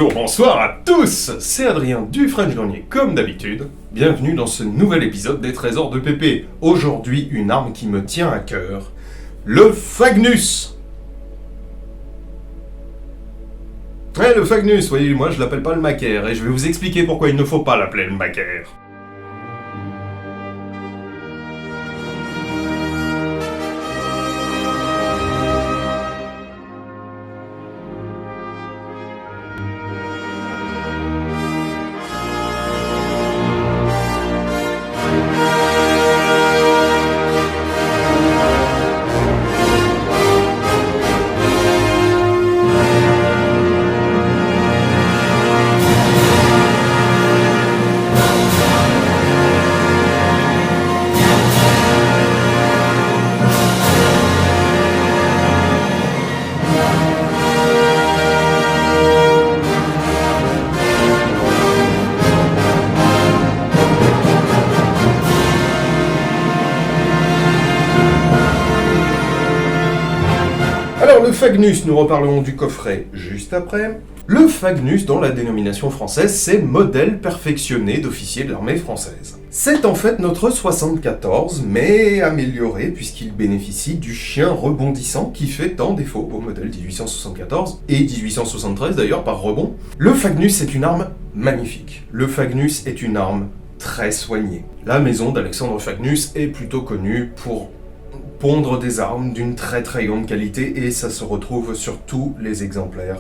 bonjour, bonsoir à tous. C'est Adrien du French Grenier, comme d'habitude. Bienvenue dans ce nouvel épisode des Trésors de Pépé. Aujourd'hui, une arme qui me tient à cœur, le Fagnus. Ouais, le Fagnus, oui, moi je l'appelle pas le Macaire, et je vais vous expliquer pourquoi il ne faut pas l'appeler le Macaire. Alors le Fagnus, nous reparlerons du coffret juste après. Le Fagnus, dans la dénomination française, c'est modèle perfectionné d'officier de l'armée française. C'est en fait notre 74, mais amélioré puisqu'il bénéficie du chien rebondissant qui fait tant défaut au modèle 1874 et 1873 d'ailleurs par rebond. Le Fagnus est une arme magnifique. Le Fagnus est une arme très soignée. La maison d'Alexandre Fagnus est plutôt connue pour pondre des armes d'une très grande qualité et ça se retrouve sur tous les exemplaires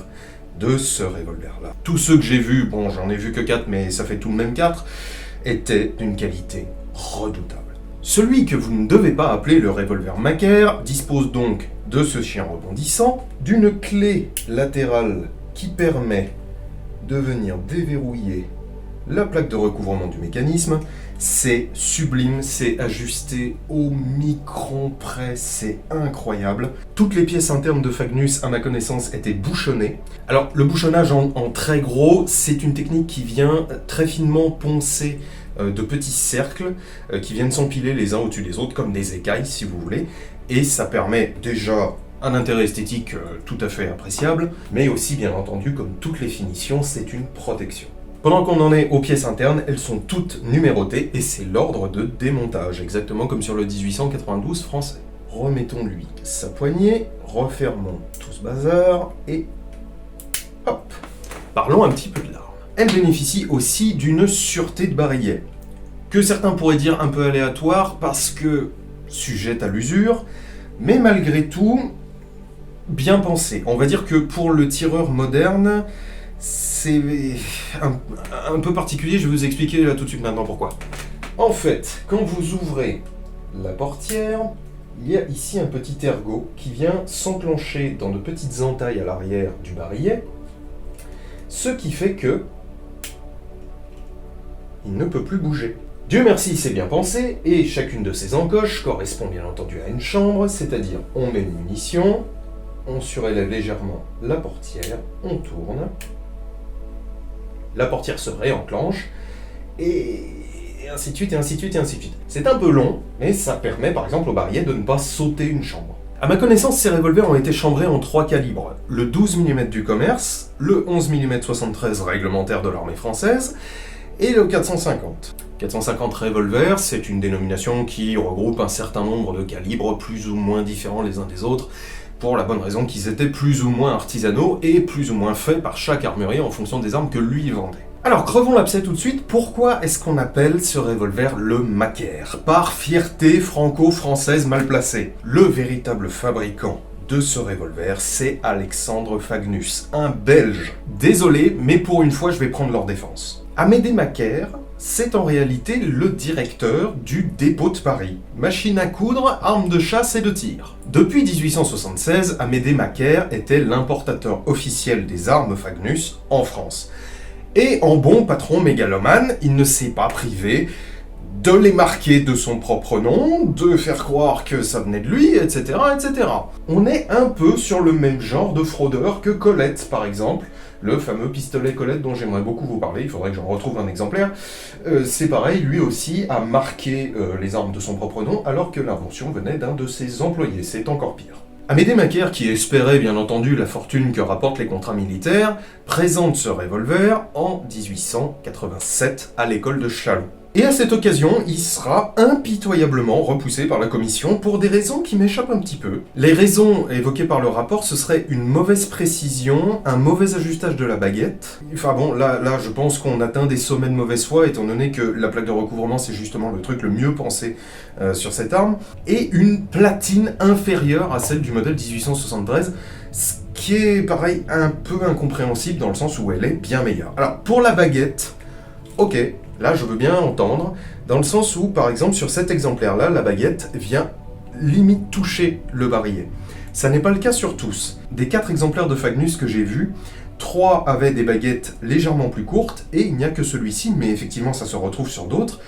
de ce revolver-là. Tous ceux que j'ai vus, bon j'en ai vu que 4 mais ça fait tout de même 4, étaient d'une qualité redoutable. Celui que vous ne devez pas appeler le revolver Macaire dispose donc de ce chien rebondissant, d'une clé latérale qui permet de venir déverrouiller la plaque de recouvrement du mécanisme. C'est sublime, c'est ajusté au micron près, c'est incroyable. Toutes les pièces internes de Fagnus, à ma connaissance, étaient bouchonnées. Alors, le bouchonnage en très gros, c'est une technique qui vient très finement poncer de petits cercles qui viennent s'empiler les uns au-dessus des autres, comme des écailles, si vous voulez. Et ça permet déjà un intérêt esthétique tout à fait appréciable, mais aussi, bien entendu, comme toutes les finitions, c'est une protection. Pendant qu'on en est aux pièces internes, elles sont toutes numérotées et c'est l'ordre de démontage, exactement comme sur le 1892 français. Remettons-lui sa poignée, refermons tout ce bazar et hop. Parlons un petit peu de l'arme. Elle bénéficie aussi d'une sûreté de barillet, que certains pourraient dire un peu aléatoire parce que sujette à l'usure, mais malgré tout, bien pensée. On va dire que pour le tireur moderne, c'est un peu particulier, je vais vous expliquer là tout de suite maintenant pourquoi. En fait, quand vous ouvrez la portière, il y a ici un petit ergot qui vient s'enclencher dans de petites entailles à l'arrière du barillet, ce qui fait que il ne peut plus bouger. Dieu merci, c'est bien pensé, et chacune de ces encoches correspond bien entendu à une chambre, c'est-à-dire on met une munition, on surélève légèrement la portière, on tourne, la portière se réenclenche, et ainsi de suite, et ainsi de suite, et ainsi de suite. C'est un peu long, mais ça permet par exemple au barillet de ne pas sauter une chambre. A ma connaissance, ces revolvers ont été chambrés en 3 calibres. Le 12 mm du commerce, le 11 mm 73 réglementaire de l'armée française, et le 450. 450 revolvers, c'est une dénomination qui regroupe un certain nombre de calibres plus ou moins différents les uns des autres, pour la bonne raison qu'ils étaient plus ou moins artisanaux et plus ou moins faits par chaque armurier en fonction des armes que lui vendait. Alors crevons l'abcès tout de suite, pourquoi est-ce qu'on appelle ce revolver le Macaire? Par fierté franco-française mal placée. Le véritable fabricant de ce revolver, c'est Alexandre Fagnus, un Belge. Désolé, mais pour une fois je vais prendre leur défense. Amédée Macaire, c'est en réalité le directeur du dépôt de Paris. Machine à coudre, armes de chasse et de tir. Depuis 1876, Amédée Macaire était l'importateur officiel des armes Fagnus en France. Et en bon patron mégalomane, il ne s'est pas privé de les marquer de son propre nom, de faire croire que ça venait de lui, etc., etc. On est un peu sur le même genre de fraudeur que Colette, par exemple, le fameux pistolet Colette dont j'aimerais beaucoup vous parler, il faudrait que j'en retrouve un exemplaire. C'est pareil, lui aussi a marqué les armes de son propre nom, alors que l'invention venait d'un de ses employés, c'est encore pire. Amédée Macaire, qui espérait bien entendu la fortune que rapportent les contrats militaires, présente ce revolver en 1887 à l'école de Châlons. Et à cette occasion, il sera impitoyablement repoussé par la commission pour des raisons qui m'échappent un petit peu. Les raisons évoquées par le rapport, ce serait une mauvaise précision, un mauvais ajustage de la baguette. Enfin bon, là je pense qu'on atteint des sommets de mauvaise foi, étant donné que la plaque de recouvrement, c'est justement le truc le mieux pensé sur cette arme, et une platine inférieure à celle du modèle 1873, ce qui est, pareil, un peu incompréhensible dans le sens où elle est bien meilleure. Alors, pour la baguette, ok, là, je veux bien entendre, dans le sens où, par exemple, sur cet exemplaire-là, la baguette vient limite toucher le barillet. Ça n'est pas le cas sur tous. Des 4 exemplaires de Fagnus que j'ai vus, 3 avaient des baguettes légèrement plus courtes, et il n'y a que celui-ci, mais effectivement ça se retrouve sur d'autres,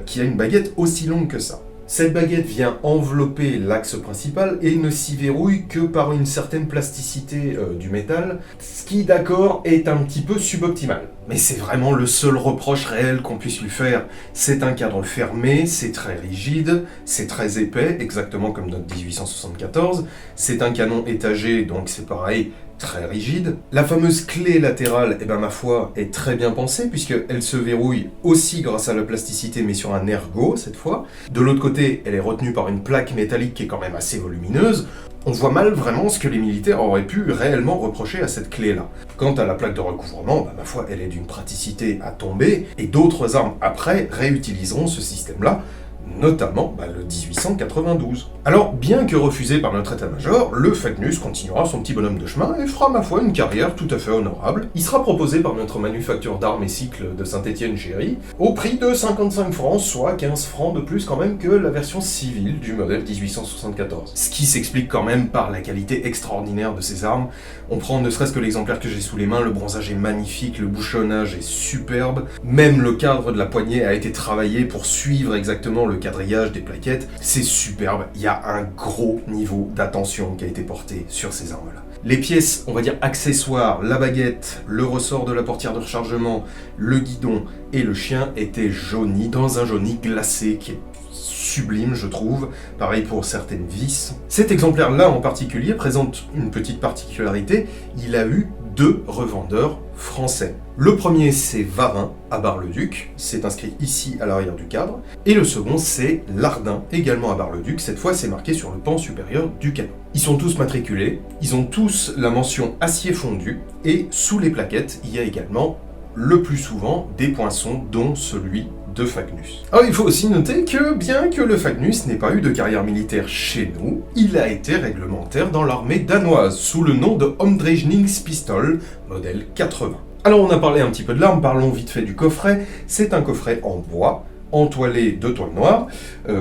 qui a une baguette aussi longue que ça. Cette baguette vient envelopper l'axe principal et ne s'y verrouille que par une certaine plasticité du métal, ce qui d'accord est un petit peu suboptimal. Mais c'est vraiment le seul reproche réel qu'on puisse lui faire. C'est un cadre fermé, c'est très rigide, c'est très épais, exactement comme notre 1874, c'est un canon étagé, donc c'est pareil, très rigide. La fameuse clé latérale, ma foi, est très bien pensée, puisqu'elle se verrouille aussi grâce à la plasticité, mais sur un ergot, cette fois. De l'autre côté, elle est retenue par une plaque métallique qui est quand même assez volumineuse. On voit mal vraiment ce que les militaires auraient pu réellement reprocher à cette clé-là. Quant à la plaque de recouvrement, ma foi, elle est d'une praticité à tomber, et d'autres armes après réutiliseront ce système-là, notamment le 1892. Alors, bien que refusé par notre état-major, le Fagnus continuera son petit bonhomme de chemin et fera, ma foi, une carrière tout à fait honorable. Il sera proposé par notre manufacture d'armes et cycles de Saint-Étienne-Géry au prix de 55 francs, soit 15 francs de plus quand même que la version civile du modèle 1874. Ce qui s'explique quand même par la qualité extraordinaire de ces armes. On prend ne serait-ce que l'exemplaire que j'ai sous les mains, le bronzage est magnifique, le bouchonnage est superbe, même le cadre de la poignée a été travaillé pour suivre exactement le quadrillage des plaquettes, c'est superbe, il y a un gros niveau d'attention qui a été porté sur ces armes-là. Les pièces, on va dire accessoires, la baguette, le ressort de la portière de rechargement, le guidon et le chien étaient jaunis dans un jauni glacé qui est sublime, je trouve. Pareil pour certaines vis. Cet exemplaire-là en particulier présente une petite particularité, il a eu 2 revendeurs français. Le premier, c'est Varin, à Bar-le-Duc, c'est inscrit ici à l'arrière du cadre, et le second, c'est Lardin, également à Bar-le-Duc, cette fois c'est marqué sur le pan supérieur du canon. Ils sont tous matriculés, ils ont tous la mention acier fondu, et sous les plaquettes, il y a également, le plus souvent, des poinçons, dont celui de Fagnus. Alors il faut aussi noter que, bien que le Fagnus n'ait pas eu de carrière militaire chez nous, il a été réglementaire dans l'armée danoise, sous le nom de Omdreigningspistol, modèle 80. Alors on a parlé un petit peu de l'arme, parlons vite fait du coffret. C'est un coffret en bois, entoilé de toile noire,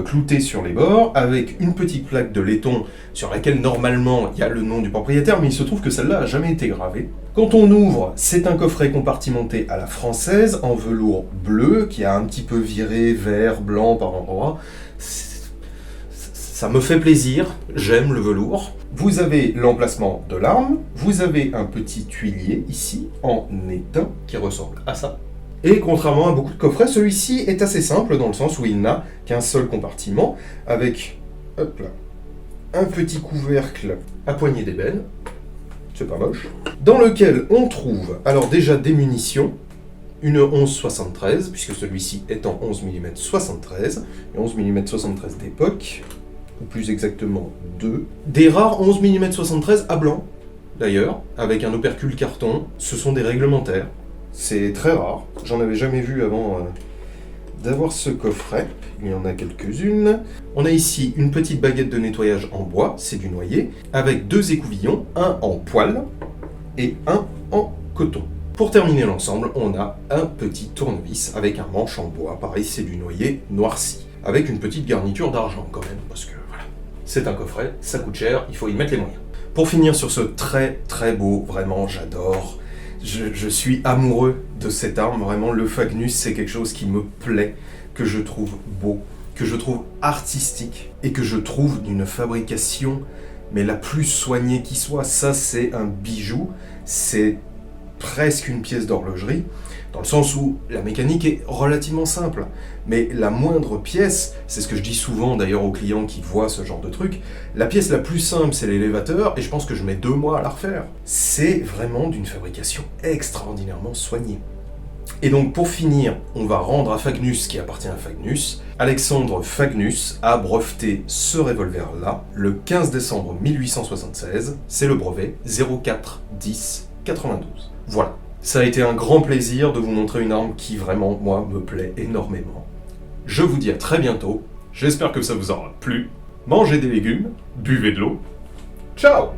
clouté sur les bords, avec une petite plaque de laiton sur laquelle normalement il y a le nom du propriétaire, mais il se trouve que celle-là n'a jamais été gravée. Quand on ouvre, c'est un coffret compartimenté à la française, en velours bleu, qui a un petit peu viré vert, blanc par endroits. Ça me fait plaisir, j'aime le velours. Vous avez l'emplacement de l'arme, vous avez un petit tuilier ici, en étain, qui ressemble à ça. Et contrairement à beaucoup de coffrets, celui-ci est assez simple dans le sens où il n'a qu'un seul compartiment, avec hop là, un petit couvercle à poignée d'ébène, c'est pas moche, dans lequel on trouve alors déjà des munitions, une 11-73, puisque celui-ci est en 11 mm 73, et 11 mm 73 d'époque, ou plus exactement 2, des rares 11 mm 73 à blanc, d'ailleurs, avec un opercule carton, ce sont des réglementaires. C'est très rare, j'en avais jamais vu avant d'avoir ce coffret, il y en a quelques-unes. On a ici une petite baguette de nettoyage en bois, c'est du noyer, avec 2 écouvillons, un en poil et un en coton. Pour terminer l'ensemble, on a un petit tournevis avec un manche en bois, pareil c'est du noyer noirci, avec une petite garniture d'argent quand même, parce que voilà, c'est un coffret, ça coûte cher, il faut y mettre les moyens. Pour finir sur ce très très beau, vraiment j'adore, je suis amoureux de cette arme, vraiment le Fagnus c'est quelque chose qui me plaît, que je trouve beau, que je trouve artistique et que je trouve d'une fabrication mais la plus soignée qui soit. Ça c'est un bijou, c'est presque une pièce d'horlogerie. Dans le sens où la mécanique est relativement simple. Mais la moindre pièce, c'est ce que je dis souvent d'ailleurs aux clients qui voient ce genre de truc, la pièce la plus simple c'est l'élévateur et je pense que je mets 2 mois à la refaire. C'est vraiment d'une fabrication extraordinairement soignée. Et donc pour finir, on va rendre à Fagnus ce qui appartient à Fagnus. Alexandre Fagnus a breveté ce revolver-là le 15 décembre 1876. C'est le brevet 041092. Voilà. Ça a été un grand plaisir de vous montrer une arme qui vraiment, moi, me plaît énormément. Je vous dis à très bientôt. J'espère que ça vous aura plu. Mangez des légumes, buvez de l'eau. Ciao!